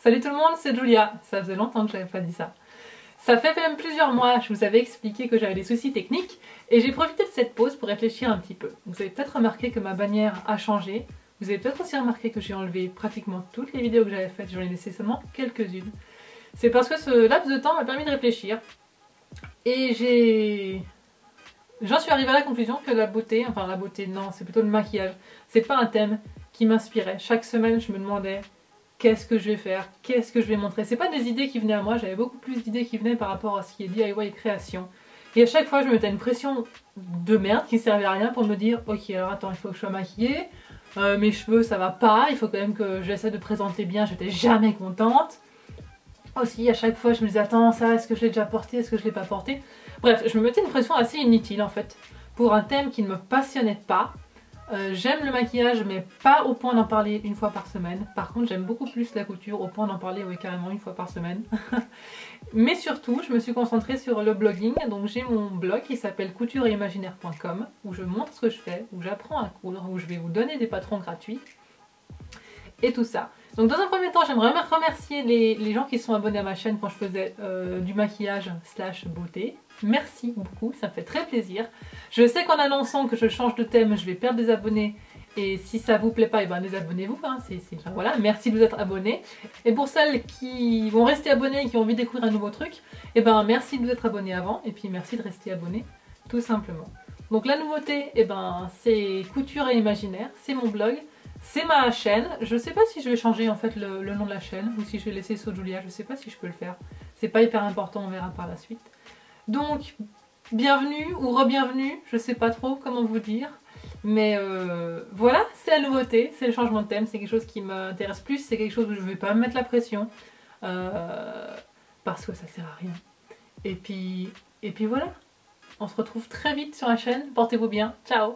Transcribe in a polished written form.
Salut tout le monde, c'est Julia. Ça faisait longtemps que j'avais pas dit ça. Ça fait même plusieurs mois, je vous avais expliqué que j'avais des soucis techniques et j'ai profité de cette pause pour réfléchir un petit peu. Vous avez peut-être remarqué que ma bannière a changé. Vous avez peut-être aussi remarqué que j'ai enlevé pratiquement toutes les vidéos que j'avais faites, j'en ai laissé seulement quelques-unes. C'est parce que ce laps de temps m'a permis de réfléchir et j'en suis arrivée à la conclusion que la beauté non, c'est plutôt le maquillage, c'est pas un thème qui m'inspirait. Chaque semaine je me demandais qu'est-ce que je vais faire, qu'est-ce que je vais montrer. C'est pas des idées qui venaient à moi, j'avais beaucoup plus d'idées qui venaient par rapport à ce qui est DIY et création. Et à chaque fois je me mettais une pression de merde qui ne servait à rien pour me dire ok alors attends il faut que je sois maquillée, mes cheveux ça va pas, il faut quand même que j'essaie de présenter bien, j'étais jamais contente. Aussi à chaque fois je me disais attends ça est-ce que je l'ai déjà porté, est-ce que je l'ai pas porté. Bref je me mettais une pression assez inutile en fait pour un thème qui ne me passionnait pas. J'aime le maquillage mais pas au point d'en parler une fois par semaine. Par contre j'aime beaucoup plus la couture au point d'en parler oui, carrément une fois par semaine. Mais surtout je me suis concentrée sur le blogging. Donc j'ai mon blog qui s'appelle coutureetimaginaire.com où je montre ce que je fais, où j'apprends à coudre, où je vais vous donner des patrons gratuits. Et tout ça. Donc dans un premier temps j'aimerais remercier les gens qui sont abonnés à ma chaîne quand je faisais du maquillage / beauté. Merci beaucoup, ça me fait très plaisir. Je sais qu'en annonçant que je change de thème je vais perdre des abonnés. Et si ça vous plaît pas, et ben désabonnez-vous, hein, voilà, merci de vous être abonnés. Et pour celles qui vont rester abonnées et qui ont envie de découvrir un nouveau truc, et ben merci de vous être abonnés avant, et puis merci de rester abonnés, tout simplement. Donc la nouveauté, et ben c'est Couture et Imaginaire, c'est mon blog. C'est ma chaîne, je sais pas si je vais changer en fait le nom de la chaîne ou si je vais laisser So Julia, je sais pas si je peux le faire. C'est pas hyper important, on verra par la suite. Donc, bienvenue ou re-bienvenue, je sais pas trop comment vous dire. Mais voilà, c'est la nouveauté, c'est le changement de thème, c'est quelque chose qui m'intéresse plus, c'est quelque chose où je vais pas me mettre la pression. Parce que ça sert à rien. Et puis voilà, on se retrouve très vite sur la chaîne, portez-vous bien, ciao!